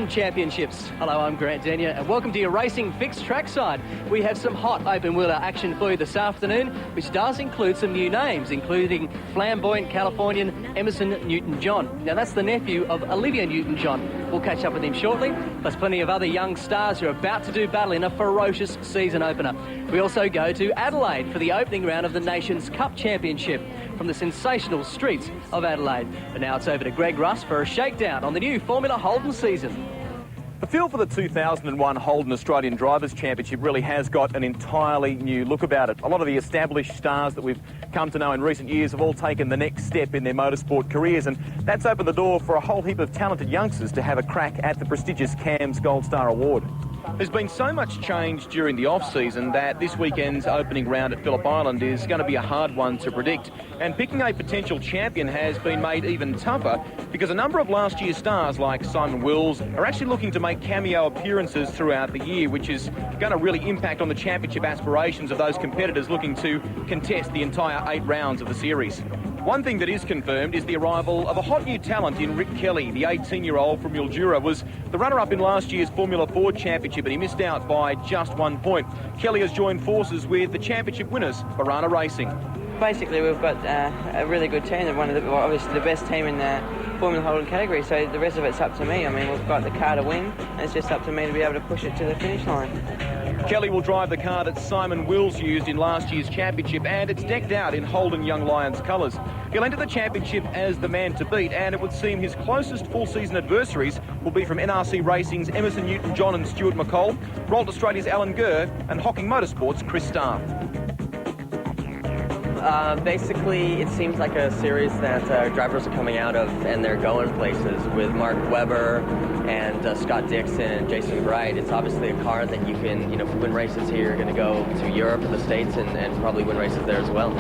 Racing Championships. Hello, I'm Grant Denyer, and welcome to your Racing Fix Trackside. We have some hot open-wheeler action for you this afternoon, which does include some new names, including flamboyant Californian Emerson Newton-John. Now, that's the nephew of Olivia Newton-John. We'll catch up with him shortly, plus plenty of other young stars who are about to do battle in a ferocious season opener. We also go to Adelaide for the opening round of the Nations Cup Championship from the sensational streets of Adelaide. But now it's over to Greg Russ for a shakedown on the new Formula Holden season. The feel for the 2001 Holden Australian Drivers' Championship really has got an entirely new look about it. A lot of the established stars that we've come to know in recent years have all taken the next step in their motorsport careers, and that's opened the door for a whole heap of talented youngsters to have a crack at the prestigious CAMS Gold Star Award. There's been so much change during the off-season that this weekend's opening round at Phillip Island is going to be a hard one to predict. And picking a potential champion has been made even tougher because a number of last year's stars like Simon Wills are actually looking to make cameo appearances throughout the year, which is going to really impact on the championship aspirations of those competitors looking to contest the entire 8 rounds of the series. One thing that is confirmed is the arrival of a hot new talent in Rick Kelly. The 18-year-old from Mildura was the runner-up in last year's Formula 4 Championship, and he missed out by just 1 point. Kelly has joined forces with the championship winners, Barana Racing. Basically, we've got a really good team, obviously the best team in the Formula Holden category, so the rest of it's up to me. I mean, we've got the car to win, and it's just up to me to be able to push it to the finish line. Kelly will drive the car that Simon Wills used in last year's championship, and it's decked out in Holden Young Lions colours. He'll enter the championship as the man to beat, and it would seem his closest full-season adversaries will be from NRC Racing's Emerson Newton-John and Stuart McCall, Rolt Australia's Alan Gurr, and Hocking Motorsports' Chris Starr. Basically, it seems like a series that drivers are coming out of and they're going places with Mark Webber and Scott Dixon and Jason Bright. It's obviously a car that you can, win races here. You're going to go to Europe or the States and probably win races there as well.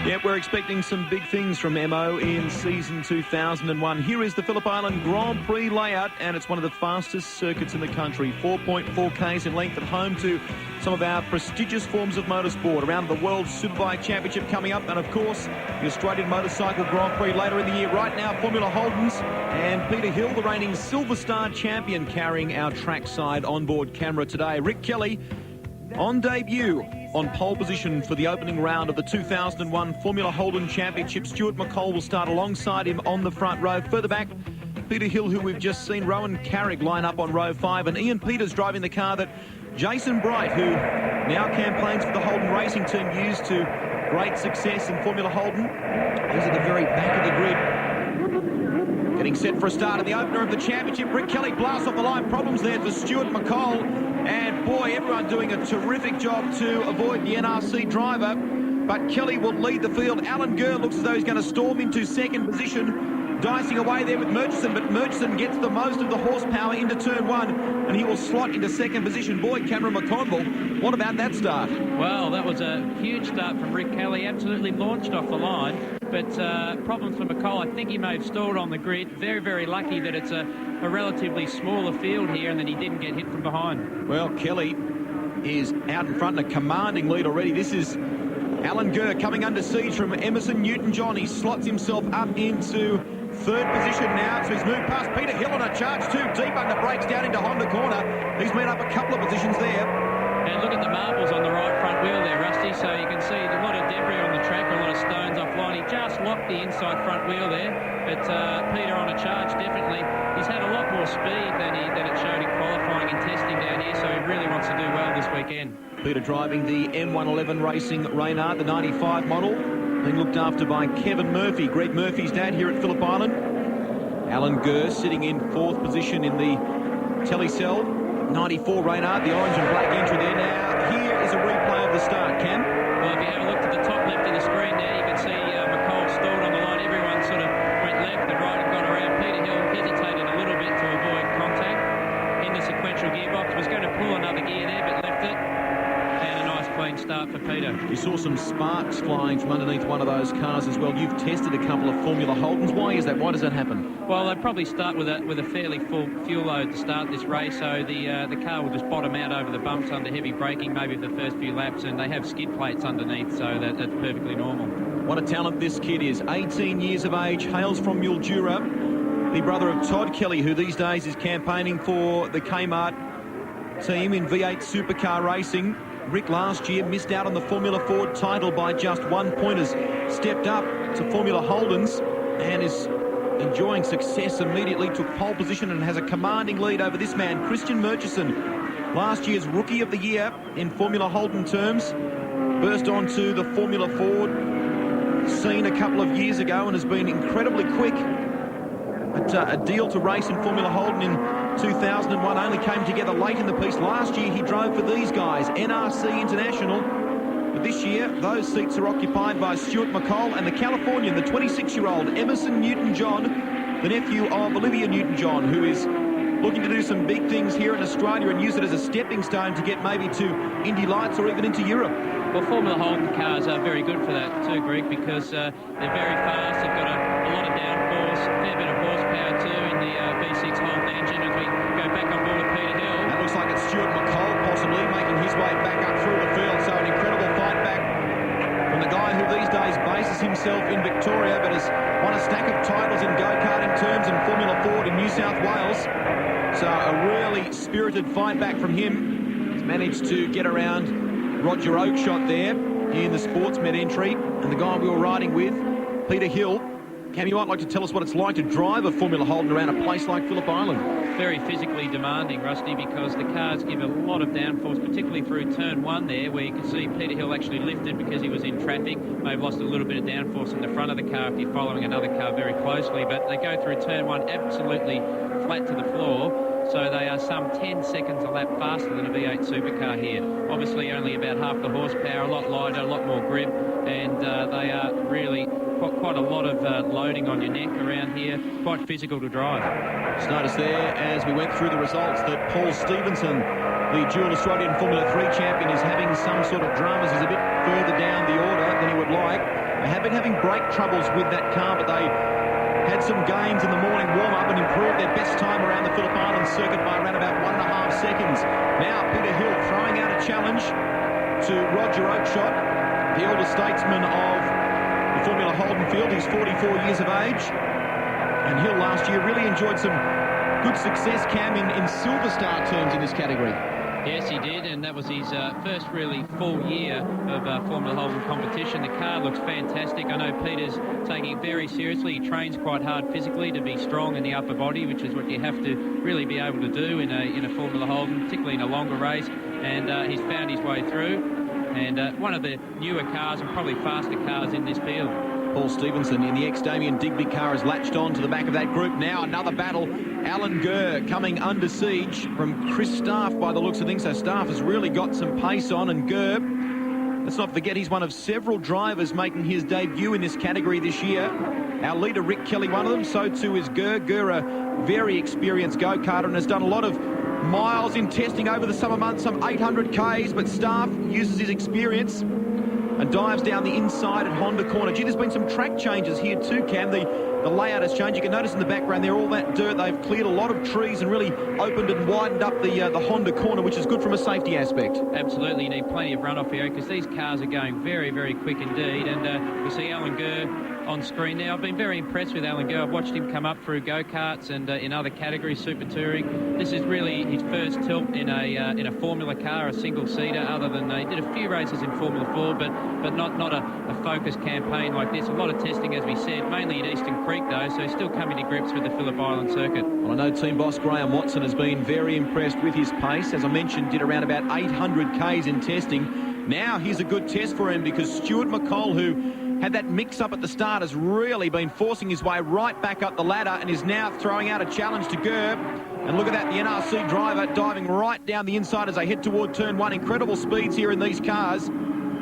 Yeah, we're expecting some big things from MO in season 2001. Here is the Phillip Island Grand Prix layout, and it's one of the fastest circuits in the country. 4.4 k's in length, at home to some of our prestigious forms of motorsport. Around the World Superbike Championship coming up, and of course, the Australian Motorcycle Grand Prix later in the year. Right now, Formula Holdens, and Peter Hill, the reigning Silver Star champion, carrying our trackside onboard camera today. Rick Kelly on debut on pole position for the opening round of the 2001 Formula Holden Championship. Stuart McCall will start alongside him on the front row. Further back, Peter Hill, who we've just seen. Rowan Carrick line up on row 5, and Ian Peters driving the car that Jason Bright, who now campaigns for the Holden Racing Team, used to great success in Formula Holden. He's at the very back of the grid. Getting set for a start in the opener of the championship. Rick Kelly blasts off the line. Problems there for Stuart McCall. And boy, everyone doing a terrific job to avoid the NRC driver. But Kelly will lead the field. Alan Gurr looks as though he's going to storm into second position. Dicing away there with Murchison, but Murchison gets the most of the horsepower into turn 1, and he will slot into second position. Boy, Cameron McConville, what about that start? Well, that was a huge start from Rick Kelly. Absolutely launched off the line. But problems for McCall. I think he may have stalled on the grid. Very, very lucky that it's a relatively smaller field here and that he didn't get hit from behind. Well, Kelly is out in front in a commanding lead already. This is Alan Gurr coming under siege from Emerson Newton-John. He slots himself up into third position now, so he's moved past Peter Hill on a charge too deep under brakes down into Honda corner. He's made up a couple of positions there. And look at the marbles on the right front wheel there, Rusty, so you can see a lot of debris on the track, a lot of stones offline. He just locked the inside front wheel there, but Peter on a charge, definitely. He's had a lot more speed than it showed in qualifying and testing down here, so he really wants to do well this weekend. Peter driving the M111 Racing Reynard, the 95 model, being looked after by Kevin Murphy, Greg Murphy's dad here at Phillip Island. Alan Gurr sitting in fourth position in the Telecell 94 Reynard, the orange and black entry there. Now, here is a replay of the start, Cam. Well, if you have a look to the top left of the screen there, you can see McCall stalled on the line. Everyone sort of went left and right and got around. Peter Hill hesitated a little bit to avoid contact in the sequential gearbox. Was going to pull another gear there, but left it. And a nice clean start for Peter. You saw some sparks flying from underneath one of those cars as well. You've tested a couple of Formula Holdens. Why is that? Why does that happen? Well, they'd probably start with a fairly full fuel load to start this race, so the car will just bottom out over the bumps under heavy braking, maybe for the first few laps, and they have skid plates underneath, so that's perfectly normal. What a talent this kid is. 18 years of age, hails from Mildura. the brother of Todd Kelly, who these days is campaigning for the Kmart team in V8 supercar racing. Rick last year missed out on the Formula Ford title by just 1 point, has stepped up to Formula Holden's and is enjoying success immediately. Took pole position and has a commanding lead over this man, Christian Murchison. Last year's Rookie of the Year in Formula Holden terms. Burst onto the Formula Ford scene a couple of years ago and has been incredibly quick. But a deal to race in Formula Holden in 2001 only came together late in the piece. Last year he drove for these guys, NRC International. But this year those seats are occupied by Stuart McCall and the Californian, the 26-year-old Emerson Newton-John, the nephew of Olivia Newton-John, who is looking to do some big things here in Australia and use it as a stepping stone to get maybe to Indy Lights or even into Europe. Well, Formula Holden cars are very good for that too, Greg, because they're very fast. They've got a lot of downforce, a fair bit of horsepower too in the V6 Holden engine. As we go back on board with Peter Hill. That looks like it's Stuart McCall possibly making his way back up through the field. So an incredible fight back from the guy who these days bases himself in Victoria but has won a stack of titles in go-karting terms and Formula Ford in New South Wales. So a really spirited fight back from him. He's managed to get around Roger Oakeshott there in the Sportsman entry, and the guy we were riding with, Peter Hill. Cam, you might like to tell us what it's like to drive a Formula Holden around a place like Phillip Island. Very physically demanding, Rusty, because the cars give a lot of downforce, particularly through turn 1 there, where you can see Peter Hill actually lifted because he was in traffic. May have lost a little bit of downforce in the front of the car if you're following another car very closely, but they go through turn 1 absolutely flat to the floor. So they are some 10 seconds a lap faster than a V8 supercar here. Obviously only about half the horsepower, a lot lighter, a lot more grip, and they are really quite a lot of loading on your neck around here. Quite physical to drive. Just noticed there as we went through the results that Paul Stevenson, the dual Australian Formula 3 champion, is having some sort of dramas. He's a bit further down the order than he would like. They have been having brake troubles with that car, but they had some gains in the morning warm-up and improved their best time around the Phillip Island circuit by around about 1.5 seconds. Now Peter Hill throwing out a challenge to Roger Oakeshott, the older statesman of the Formula Holden field. He's 44 years of age. And Hill last year really enjoyed some good success, Cam, in Silver Star terms in this category. Yes, he did, and that was his first really full year of Formula Holden competition. The car looks fantastic. I know Peter's taking it very seriously. He trains quite hard physically to be strong in the upper body, which is what you have to really be able to do in a Formula Holden, particularly in a longer race. And he's found his way through. And one of the newer cars and probably faster cars in this field. Paul Stevenson in the ex-Damien Digby car has latched on to the back of that group. Now another battle. Alan Gurr coming under siege from Chris Staff by the looks of things. So Staff has really got some pace on, and Gurr, let's not forget, he's one of several drivers making his debut in this category this year. Our leader Rick Kelly, one of them, so too is Gurr. Gurr, a very experienced go-karter and has done a lot of miles in testing over the summer months, some 800 Ks, but Staff uses his experience and dives down the inside at Honda Corner. Gee, there's been some track changes here too, Cam. The layout has changed. You can notice in the background there, all that dirt. They've cleared a lot of trees and really opened and widened up the Honda Corner, which is good from a safety aspect. Absolutely. You need plenty of runoff area because these cars are going very, very quick indeed. And we see Alan Gurr on screen now. I've been very impressed with Alan Gurr. I've watched him come up through go-karts and in other categories, super touring. This is really his first tilt in a Formula car, a single-seater, other than he did a few races in Formula 4, but not a focused campaign like this. A lot of testing, as we said, mainly at Eastern Creek, though, so he's still coming to grips with the Phillip Island circuit. Well, I know team boss Graham Watson has been very impressed with his pace. As I mentioned, did around about 800 Ks in testing. Now here's a good test for him because Stuart McCall, who had that mix-up at the start, has really been forcing his way right back up the ladder and is now throwing out a challenge to Gurr. And look at that, the NRC driver diving right down the inside as they head toward turn 1. Incredible speeds here in these cars.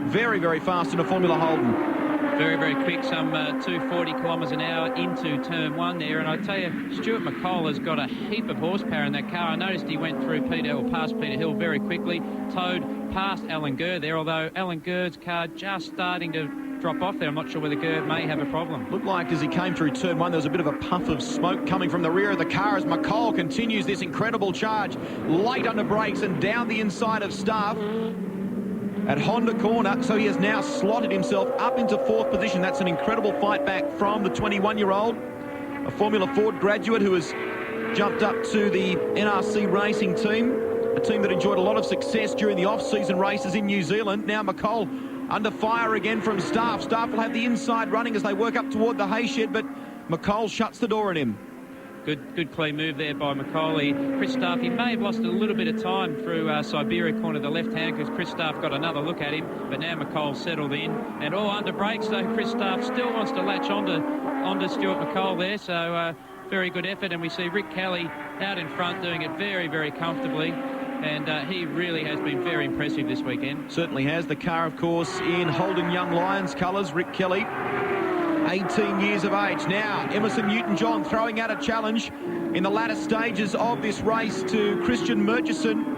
Very, very fast in a Formula Holden. Very, very quick, some 240 kilometres an hour into turn 1 there. And I tell you, Stuart McCall has got a heap of horsepower in that car. I noticed he went through past Peter Hill very quickly, towed past Alan Gurr there, although Alan Gurr's car just starting to drop off there. I'm not sure whether Gurr may have a problem. Looked like as he came through turn 1, there was a bit of a puff of smoke coming from the rear of the car as McCall continues this incredible charge. Late under brakes and down the inside of Staff at Honda Corner. So he has now slotted himself up into 4th position. That's an incredible fight back from the 21-year-old. a Formula Ford graduate who has jumped up to the NRC racing team, a team that enjoyed a lot of success during the off-season races in New Zealand. Now McColl under fire again from Staff. Staff will have the inside running as they work up toward the hay shed, but McColl shuts the door on him. Good clean move there by McCauley. Chris Staff, he may have lost a little bit of time through Siberia corner, the left hand, because Chris Staff got another look at him. But now McColl settled in, and all under brakes. So Chris Staff still wants to latch onto Stuart McColl there. So very good effort, and we see Rick Kelly out in front doing it very, very comfortably. And he really has been very impressive this weekend. Certainly has. The car, of course, in Holden Young Lions colours. Rick Kelly, 18 years of age. Now, Emerson Newton-John throwing out a challenge in the latter stages of this race to Christian Murchison.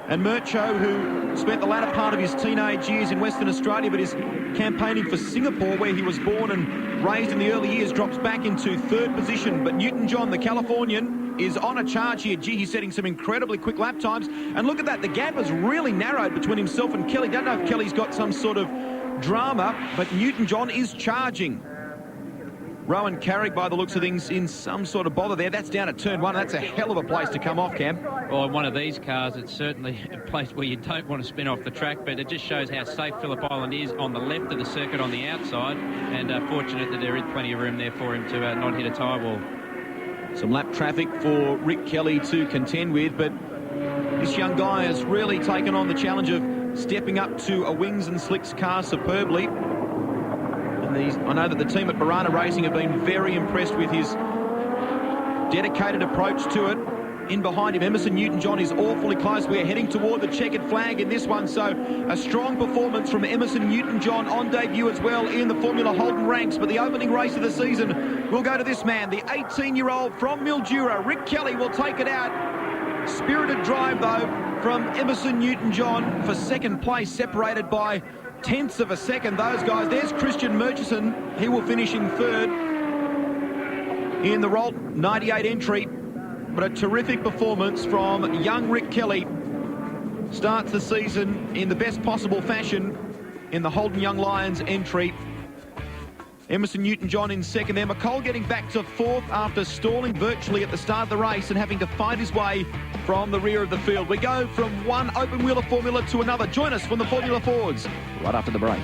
And Murcho, who spent the latter part of his teenage years in Western Australia, but is campaigning for Singapore, where he was born and raised in the early years, drops back into third position. But Newton-John, the Californian, is on a charge here. Gee, he's setting some incredibly quick lap times. And look at that, the gap has really narrowed between himself and Kelly. Don't know if Kelly's got some sort of drama, but Newton-John is charging. Rowan Carrick, by the looks of things, in some sort of bother there. That's down at turn one. That's a hell of a place to come off, Cam. Well, in one of these cars, it's certainly a place where you don't want to spin off the track, but it just shows how safe Phillip Island is on the left of the circuit on the outside, and fortunate that there is plenty of room there for him to not hit a tyre wall. Some lap traffic for Rick Kelly to contend with, but this young guy has really taken on the challenge of stepping up to a wings and slicks car superbly. I know that the team at Barana Racing have been very impressed with his dedicated approach to it. In behind him, Emerson Newton-John is awfully close. We're heading toward the checkered flag in this one, so a strong performance from Emerson Newton-John on debut as well in the Formula Holden ranks. But the opening race of the season will go to this man, the 18-year-old from Mildura. Rick Kelly will take it out. Spirited drive, though, from Emerson Newton-John for second place, separated by tenths of a second. Those guys, there's Christian Murchison. He will finish in third in the Rolt 98 entry. But a terrific performance from young Rick Kelly. Starts the season in the best possible fashion in the Holden Young Lions entry. Emerson Newton-John in second there. McColl getting back to fourth after stalling virtually at the start of the race and having to fight his way from the rear of the field. We go from one open wheeler formula to another. Join us from the Formula Fords right after the break.